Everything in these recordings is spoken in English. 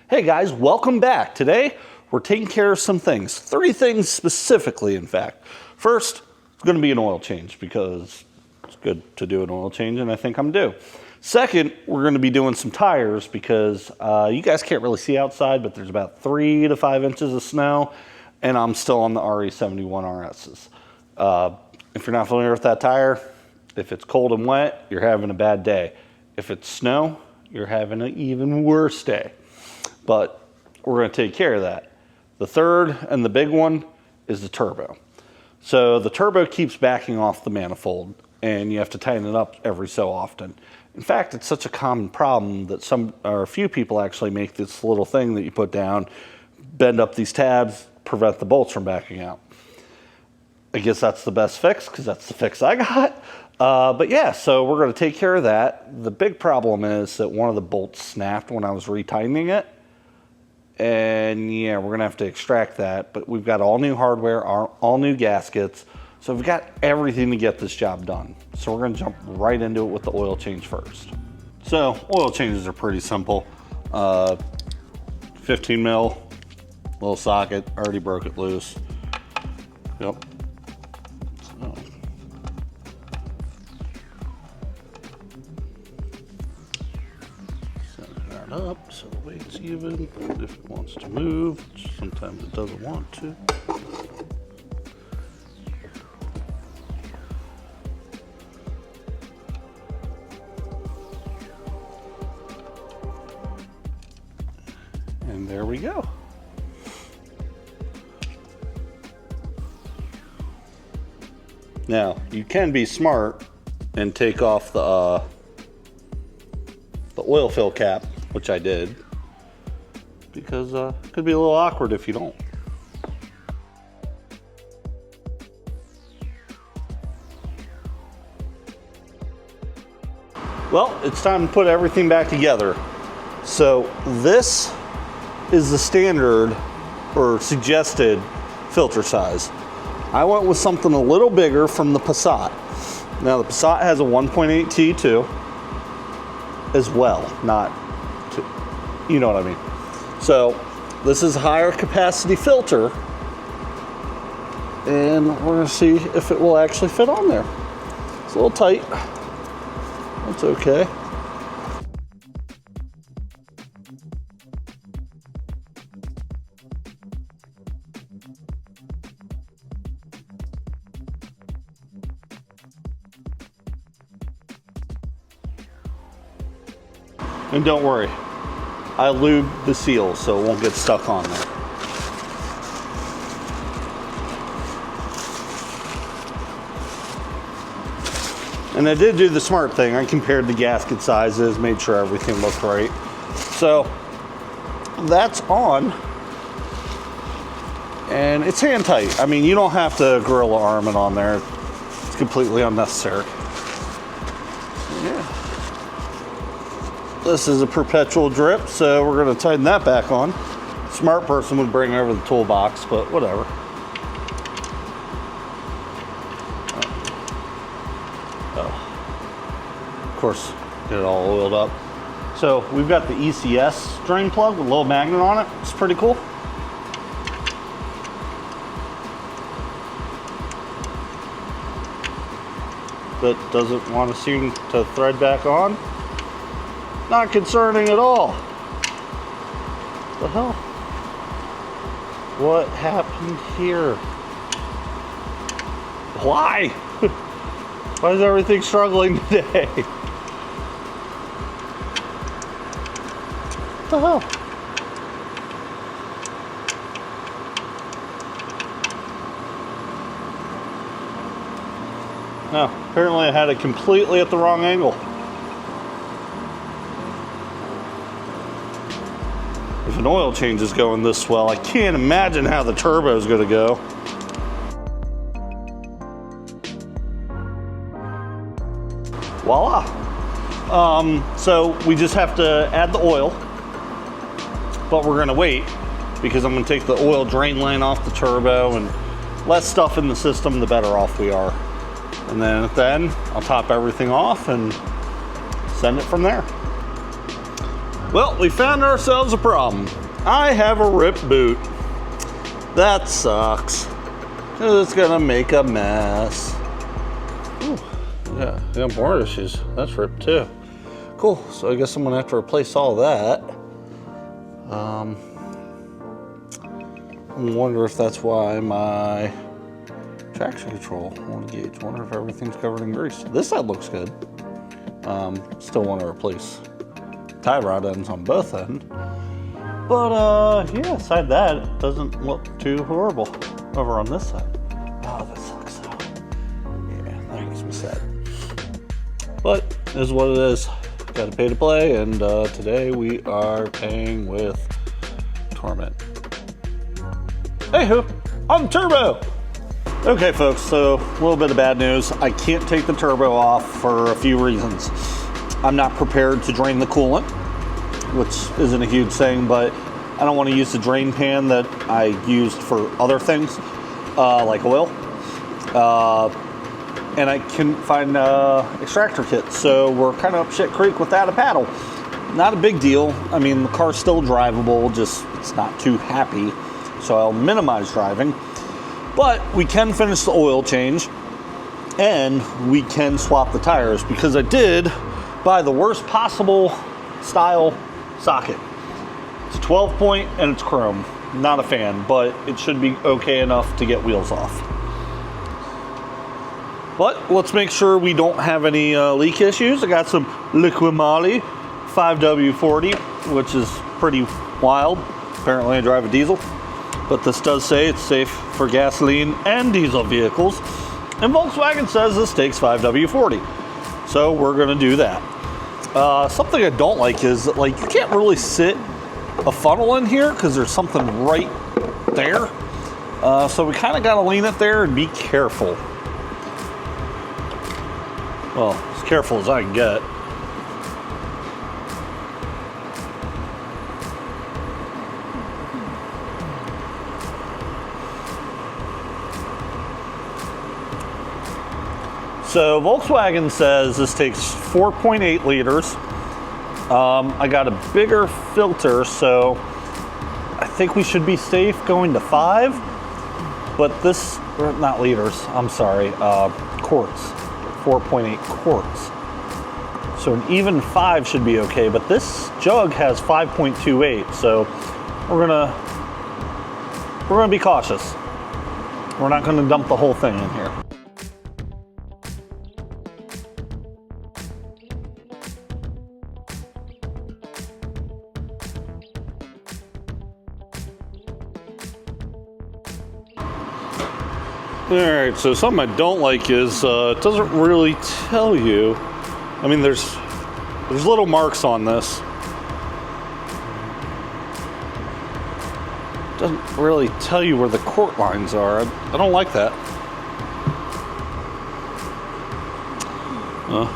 Hey guys, welcome back. Today, we're taking care of some things. 3 things specifically, in fact. First, it's going to be an oil change because it's good to do an oil change and I think I'm due. Second, we're going to be doing some tires because you guys can't really see outside, but there's about 3 to 5 inches of snow and I'm still on the RE71 RSs. If you're not familiar with that tire, if it's cold and wet, you're having a bad day. If it's snow, you're having an even worse day. But we're going to take care of that. The third and the big one is the turbo. So the turbo keeps backing off the manifold and you have to tighten it up every so often. In fact, it's such a common problem that a few people actually make this little thing that you put down, bend up these tabs, prevent the bolts from backing out. I guess that's the best fix because that's the fix I got. But yeah, so we're going to take care of that. The big problem is that one of the bolts snapped when I was retightening it. And yeah, we're going to have to extract that. But we've got all new hardware, all new gaskets. So we've got everything to get this job done. So we're going to jump right into it with the oil change first. So oil changes are pretty simple. 15 mil, little socket, already broke it loose. Yep. So. Set that up so the weight's even. If it wants to move, which sometimes it doesn't want to. And there we go. Now, you can be smart and take off the oil fill cap, which I did, because it could be a little awkward if you don't. Well, it's time to put everything back together. So this is the standard or suggested filter size. I went with something a little bigger from the Passat. Now the Passat has a 1.8 T2 as well, not two, you know what I mean. So this is a higher capacity filter and we're gonna see if it will actually fit on there. It's a little tight, that's okay. And don't worry, I lubed the seal so it won't get stuck on there. And I did do the smart thing. I compared the gasket sizes, made sure everything looked right. So that's on. And it's hand tight. I mean, you don't have to gorilla arm it on there. It's completely unnecessary. Yeah. This is a perpetual drip, so we're going to tighten that back on. Smart person would bring over the toolbox, but whatever. Oh. Of course, get it all oiled up. So we've got the ECS drain plug with a little magnet on it. It's pretty cool. That doesn't want to seem to thread back on. Not concerning at all. What the hell? What happened here? Why? Why is everything struggling today? What the hell? No, apparently I had it completely at the wrong angle. If an oil change is going this well, I can't imagine how the turbo is going to go. Voila. So we just have to add the oil, but we're going to wait because I'm going to take the oil drain line off the turbo, and less stuff in the system, the better off we are. And then at the end, I'll top everything off and send it from there. Well, we found ourselves a problem. I have a ripped boot. That sucks. It's gonna make a mess. Ooh, yeah, more issues. That's ripped too. Cool, so I guess I'm gonna have to replace all that. I wonder if that's why my traction control won't gauge. Wonder if everything's covered in grease. This side looks good. Still want to replace tie rod ends on both ends. But yeah, aside that, it doesn't look too horrible over on this side. Oh, that sucks though. Yeah, that makes me sad. But it is what it is. Gotta pay to play, and today we are paying with Torment. Hey ho, on turbo! Okay folks, so a little bit of bad news. I can't take the turbo off for a few reasons. I'm not prepared to drain the coolant, which isn't a huge thing, but I don't want to use the drain pan that I used for other things, like oil. And I couldn't find extractor kits, so we're kind of up shit creek without a paddle. Not a big deal. I mean, the car's still drivable, just it's not too happy, so I'll minimize driving. But we can finish the oil change, and we can swap the tires, because I did buy the worst possible style socket. It's a 12 point and it's chrome. Not a fan, but it should be okay enough to get wheels off. But let's make sure we don't have any leak issues. I got some Liquimali 5W40, which is pretty wild. Apparently I drive a diesel, but this does say it's safe for gasoline and diesel vehicles. And Volkswagen says this takes 5W40. So we're gonna do that. Something I don't like is that, like, you can't really sit a funnel in here because there's something right there. So we kind of gotta lean it there and be careful. Well, as careful as I can get. So Volkswagen says this takes 4.8 liters. I got a bigger filter, so I think we should be safe going to 5. But this, not liters, I'm sorry, quarts. 4.8 quarts. So an even 5 should be okay, but this jug has 5.28, so we're gonna be cautious. We're not gonna dump the whole thing in here. Alright, so something I don't like is it doesn't really tell you. I mean, there's little marks on this. It doesn't really tell you where the quart lines are. I don't like that. Well,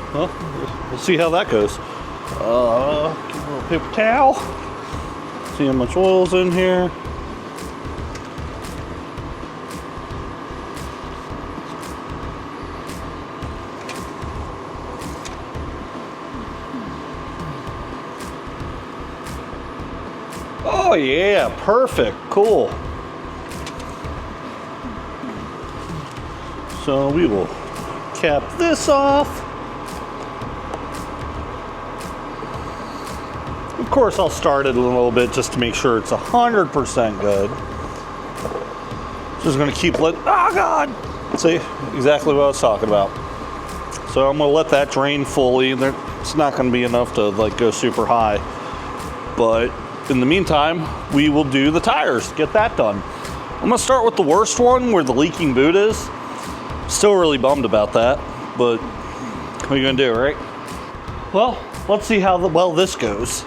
we'll see how that goes. Get a little paper towel. See how much oil's in here. Oh yeah, perfect, cool. So we will cap this off. Of course, I'll start it a little bit just to make sure it's 100% good. Just gonna keep oh God! See, exactly what I was talking about. So I'm gonna let that drain fully. It's not gonna be enough to like go super high, but in the meantime, we will do the tires, get that done. I'm gonna start with the worst one where the leaking boot is. Still really bummed about that, but what are you gonna do, right? Well, let's see how well this goes.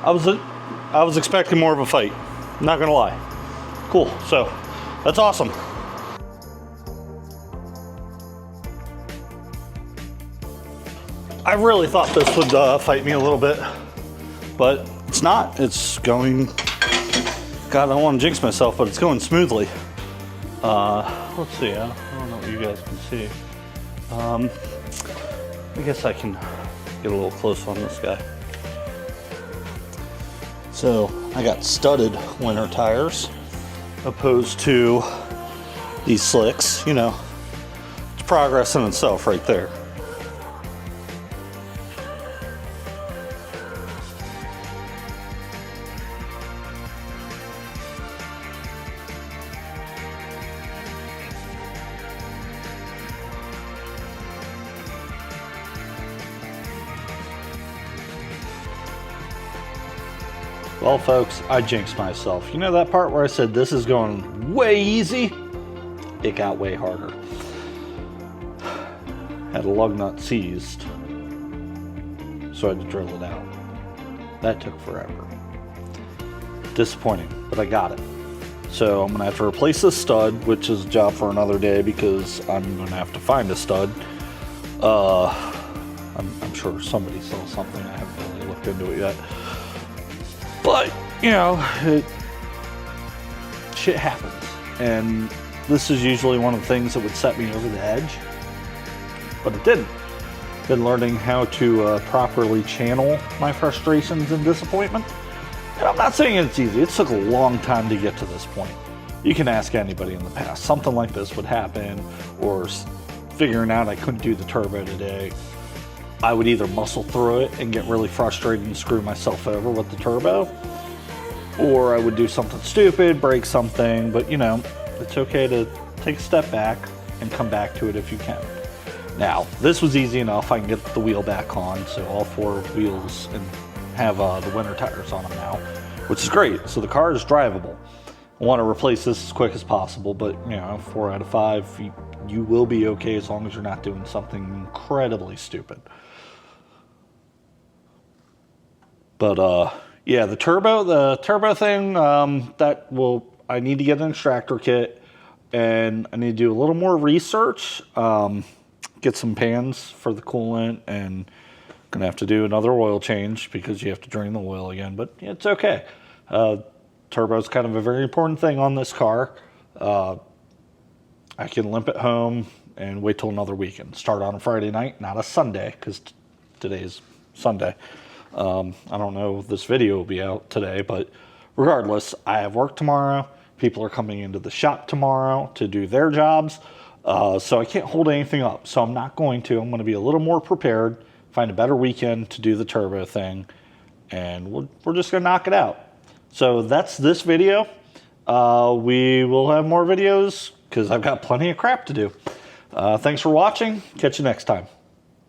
I was expecting more of a fight. Not gonna lie. Cool. So that's awesome. I really thought this would fight me a little bit, but it's not. It's going. God, I don't want to jinx myself, but it's going smoothly. Let's see. I don't know what you guys can see. I guess I can get a little close on this guy. So I got studded winter tires opposed to these slicks. You know, it's progress in itself right there. Well, folks, I jinxed myself. You know that part where I said this is going way easy? It got way harder. Had a lug nut seized, so I had to drill it out. That took forever. Disappointing, but I got it. So I'm gonna have to replace this stud, which is a job for another day because I'm gonna have to find a stud. I'm sure somebody sells something. I haven't really looked into it yet. But, you know, shit happens. And this is usually one of the things that would set me over the edge. But it didn't. Been learning how to properly channel my frustrations and disappointment. And I'm not saying it's easy. It took a long time to get to this point. You can ask anybody in the past. Something like this would happen, or figuring out I couldn't do the turbo today. I would either muscle through it and get really frustrated and screw myself over with the turbo, or I would do something stupid, break something, but you know, it's okay to take a step back and come back to it if you can. Now, this was easy enough. I can get the wheel back on, so all four wheels, and have the winter tires on them now, which is great. So the car is drivable. I want to replace this as quick as possible, but you know, 4 out of 5, you will be okay as long as you're not doing something incredibly stupid. But yeah, the turbo thing, I need to get an extractor kit, and I need to do a little more research, get some pans for the coolant, and gonna have to do another oil change because you have to drain the oil again, but it's okay. Turbo is kind of a very important thing on this car. I can limp it home and wait till another weekend. Start on a Friday night, not a Sunday, because today's Sunday. I don't know if this video will be out today, but regardless, I have work tomorrow. People are coming into the shop tomorrow to do their jobs, so I can't hold anything up. So I'm not going to. I'm going to be a little more prepared, find a better weekend to do the turbo thing, and we're just going to knock it out. So that's this video. We will have more videos because I've got plenty of crap to do. Thanks for watching. Catch you next time.